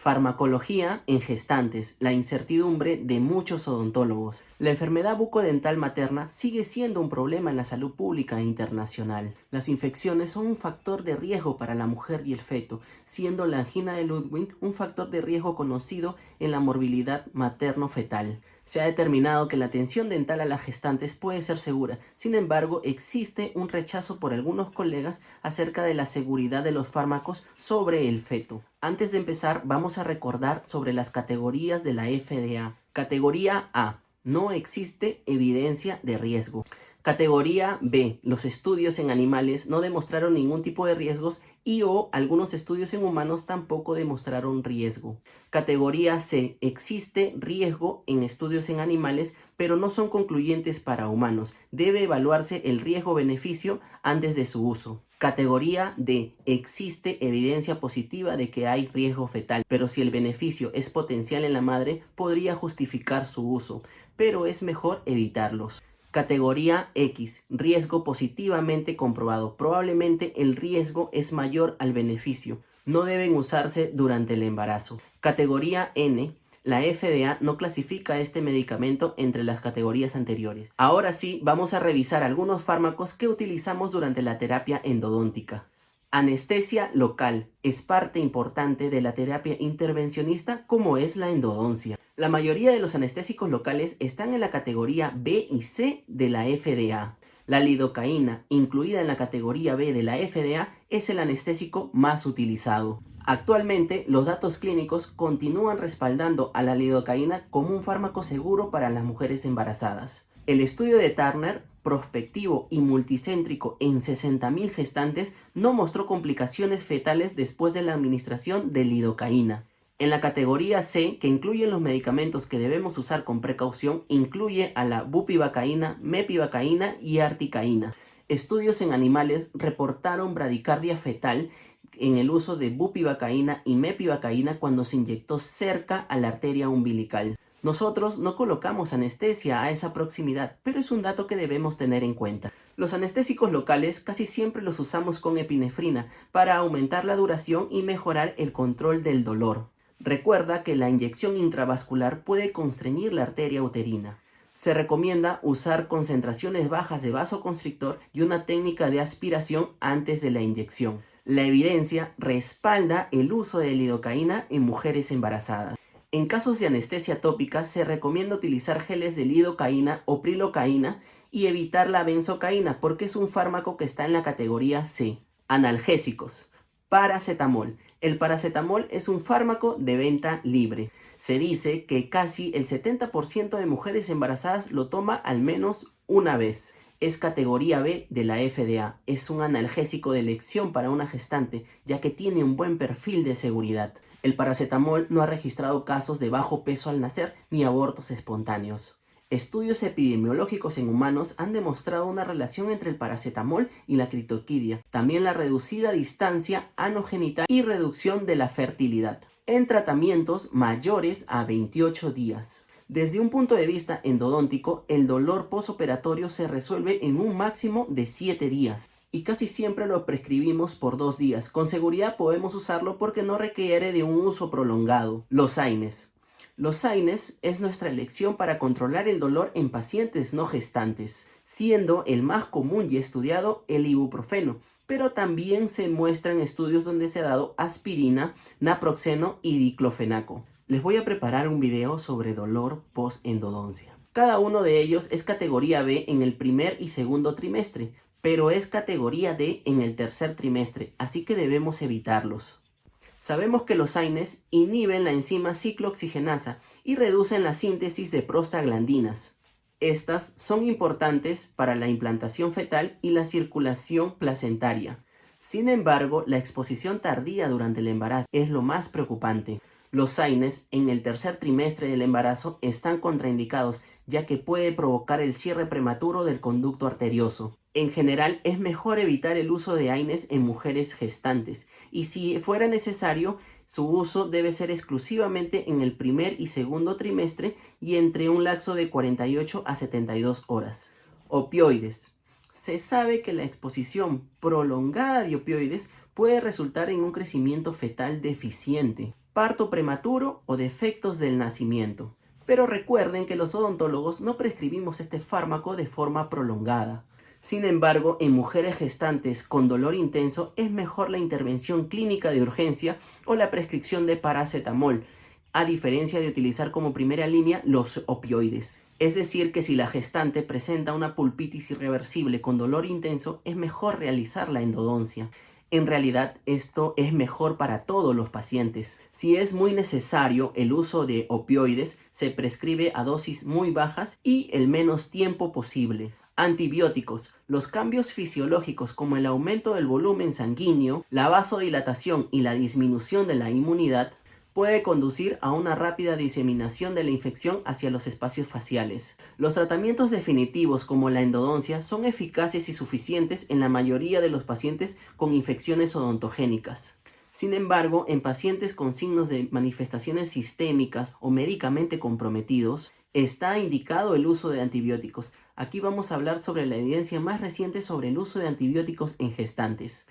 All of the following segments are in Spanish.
Farmacología en gestantes, la incertidumbre de muchos odontólogos. La enfermedad bucodental materna sigue siendo un problema en la salud pública internacional. Las infecciones son un factor de riesgo para la mujer y el feto, siendo la angina de Ludwig un factor de riesgo conocido en la morbilidad materno-fetal. Se ha determinado que la atención dental a las gestantes puede ser segura. Sin embargo, existe un rechazo por algunos colegas acerca de la seguridad de los fármacos sobre el feto. Antes de empezar, vamos a recordar sobre las categorías de la FDA. Categoría A. No existe evidencia de riesgo. Categoría B. Los estudios en animales no demostraron ningún tipo de riesgos o algunos estudios en humanos tampoco demostraron riesgo. Categoría C. Existe riesgo en estudios en animales, pero no son concluyentes para humanos. Debe evaluarse el riesgo-beneficio antes de su uso. Categoría D. Existe evidencia positiva de que hay riesgo fetal, pero si el beneficio es potencial en la madre, podría justificar su uso, pero es mejor evitarlos. Categoría X. Riesgo positivamente comprobado. Probablemente el riesgo es mayor al beneficio. No deben usarse durante el embarazo. Categoría N. La FDA no clasifica este medicamento entre las categorías anteriores. Ahora sí, vamos a revisar algunos fármacos que utilizamos durante la terapia endodóntica. Anestesia local es parte importante de la terapia intervencionista como es la endodoncia. La mayoría de los anestésicos locales están en la categoría B y C de la FDA. La lidocaína, incluida en la categoría B de la FDA, es el anestésico más utilizado. Actualmente, los datos clínicos continúan respaldando a la lidocaína como un fármaco seguro para las mujeres embarazadas. El estudio de Turner, prospectivo y multicéntrico en 60.000 gestantes, no mostró complicaciones fetales después de la administración de lidocaína. En la categoría C, que incluye los medicamentos que debemos usar con precaución, incluye a la bupivacaína, mepivacaína y articaína. Estudios en animales reportaron bradicardia fetal en el uso de bupivacaína y mepivacaína cuando se inyectó cerca a la arteria umbilical. Nosotros no colocamos anestesia a esa proximidad, pero es un dato que debemos tener en cuenta. Los anestésicos locales casi siempre los usamos con epinefrina para aumentar la duración y mejorar el control del dolor. Recuerda que la inyección intravascular puede constreñir la arteria uterina. Se recomienda usar concentraciones bajas de vasoconstrictor y una técnica de aspiración antes de la inyección. La evidencia respalda el uso de lidocaína en mujeres embarazadas. En casos de anestesia tópica se recomienda utilizar geles de lidocaína o prilocaína y evitar la benzocaína porque es un fármaco que está en la categoría C. Analgésicos. Paracetamol. El paracetamol es un fármaco de venta libre. Se dice que casi el 70% de mujeres embarazadas lo toma al menos una vez. Es categoría B de la FDA. Es un analgésico de elección para una gestante, ya que tiene un buen perfil de seguridad. El paracetamol no ha registrado casos de bajo peso al nacer ni abortos espontáneos. Estudios epidemiológicos en humanos han demostrado una relación entre el paracetamol y la criptoquidia, también la reducida distancia anogenital y reducción de la fertilidad, en tratamientos mayores a 28 días. Desde un punto de vista endodóntico, el dolor posoperatorio se resuelve en un máximo de 7 días. Y casi siempre lo prescribimos por 2 días. Con seguridad podemos usarlo porque no requiere de un uso prolongado. Los AINES. Los AINES es nuestra elección para controlar el dolor en pacientes no gestantes, siendo el más común y estudiado el ibuprofeno, pero también se muestran estudios donde se ha dado aspirina, naproxeno y diclofenaco. Les voy a preparar un video sobre dolor post-endodoncia. Cada uno de ellos es categoría B en el primer y segundo trimestre, pero es categoría D en el tercer trimestre, así que debemos evitarlos. Sabemos que los AINES inhiben la enzima ciclooxigenasa y reducen la síntesis de prostaglandinas. Estas son importantes para la implantación fetal y la circulación placentaria. Sin embargo, la exposición tardía durante el embarazo es lo más preocupante. Los AINES en el tercer trimestre del embarazo están contraindicados, ya que puede provocar el cierre prematuro del conducto arterioso. En general, es mejor evitar el uso de AINES en mujeres gestantes, y si fuera necesario, su uso debe ser exclusivamente en el primer y segundo trimestre y entre un lapso de 48 a 72 horas. Opioides. Se sabe que la exposición prolongada de opioides puede resultar en un crecimiento fetal deficiente. parto prematuro o defectos del nacimiento. Pero recuerden que los odontólogos no prescribimos este fármaco de forma prolongada. Sin embargo, en mujeres gestantes con dolor intenso es mejor la intervención clínica de urgencia o la prescripción de paracetamol, a diferencia de utilizar como primera línea los opioides. Es decir, que si la gestante presenta una pulpitis irreversible con dolor intenso, es mejor realizar la endodoncia. En realidad, esto es mejor para todos los pacientes. Si es muy necesario el uso de opioides, se prescribe a dosis muy bajas y el menos tiempo posible. Antibióticos. Los cambios fisiológicos como el aumento del volumen sanguíneo, la vasodilatación y la disminución de la inmunidad puede conducir a una rápida diseminación de la infección hacia los espacios faciales. Los tratamientos definitivos como la endodoncia son eficaces y suficientes en la mayoría de los pacientes con infecciones odontogénicas. Sin embargo, en pacientes con signos de manifestaciones sistémicas o médicamente comprometidos, está indicado el uso de antibióticos. Aquí vamos a hablar sobre la evidencia más reciente sobre el uso de antibióticos en gestantes.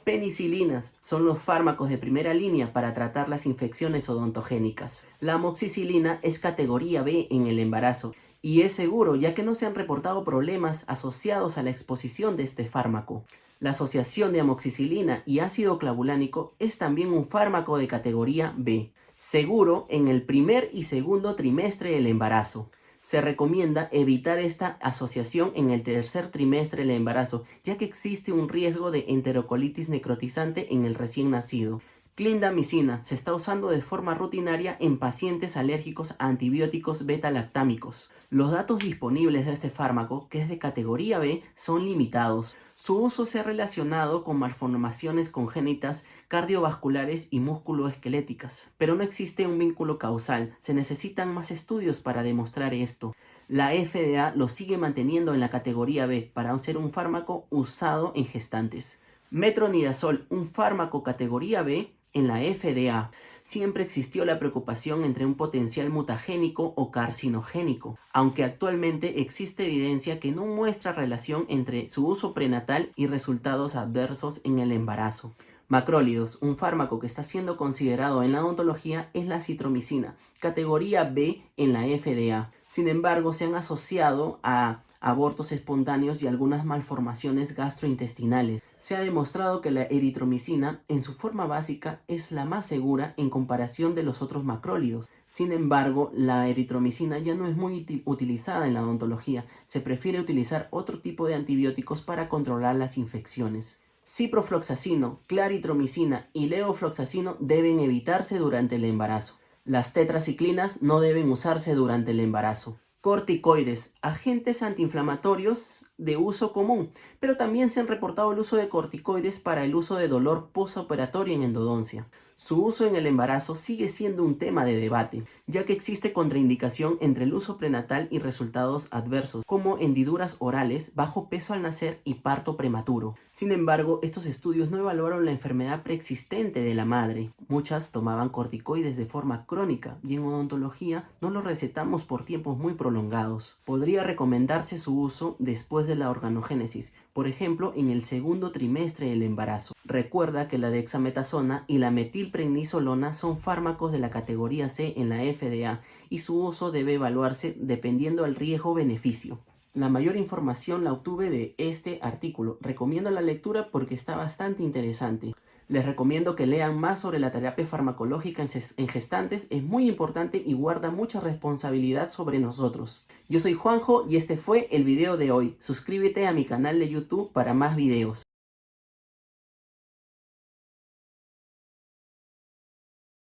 Penicilinas son los fármacos de primera línea para tratar las infecciones odontogénicas. La amoxicilina es categoría B en el embarazo y es seguro ya que no se han reportado problemas asociados a la exposición de este fármaco. La asociación de amoxicilina y ácido clavulánico es también un fármaco de categoría B, seguro en el primer y segundo trimestre del embarazo. Se recomienda evitar esta asociación en el tercer trimestre del embarazo, ya que existe un riesgo de enterocolitis necrotizante en el recién nacido. Clindamicina se está usando de forma rutinaria en pacientes alérgicos a antibióticos beta-lactámicos. Los datos disponibles de este fármaco, que es de categoría B, son limitados. Su uso se ha relacionado con malformaciones congénitas cardiovasculares y musculoesqueléticas, pero no existe un vínculo causal. Se necesitan más estudios para demostrar esto. La FDA lo sigue manteniendo en la categoría B para ser un fármaco usado en gestantes. Metronidazol, un fármaco categoría B en la FDA. Siempre existió la preocupación entre un potencial mutagénico o carcinogénico, aunque actualmente existe evidencia que no muestra relación entre su uso prenatal y resultados adversos en el embarazo. Macrólidos, un fármaco que está siendo considerado en la odontología, es la citromicina, categoría B en la FDA. Sin embargo, se han asociado a abortos espontáneos y algunas malformaciones gastrointestinales. Se ha demostrado que la eritromicina, en su forma básica, es la más segura en comparación de los otros macrólidos. Sin embargo, la eritromicina ya no es muy utilizada en la odontología. Se prefiere utilizar otro tipo de antibióticos para controlar las infecciones. Ciprofloxacino, claritromicina y levofloxacino deben evitarse durante el embarazo. Las tetraciclinas no deben usarse durante el embarazo. Corticoides, agentes antiinflamatorios de uso común, pero también se han reportado el uso de corticoides para el uso de dolor postoperatorio en endodoncia. Su uso en el embarazo sigue siendo un tema de debate, ya que existe contraindicación entre el uso prenatal y resultados adversos, como hendiduras orales, bajo peso al nacer y parto prematuro. Sin embargo, estos estudios no evaluaron la enfermedad preexistente de la madre. Muchas tomaban corticoides de forma crónica y en odontología no los recetamos por tiempos muy prolongados. Podría recomendarse su uso después de la organogénesis, por ejemplo, en el segundo trimestre del embarazo. Recuerda que la dexametasona y la metilprednisolona son fármacos de la categoría C en la FDA y su uso debe evaluarse dependiendo del riesgo-beneficio. La mayor información la obtuve de este artículo. Recomiendo la lectura porque está bastante interesante. Les recomiendo que lean más sobre la terapia farmacológica en gestantes. Es muy importante y guarda mucha responsabilidad sobre nosotros. Yo soy Juanjo y este fue el video de hoy. Suscríbete a mi canal de YouTube para más videos.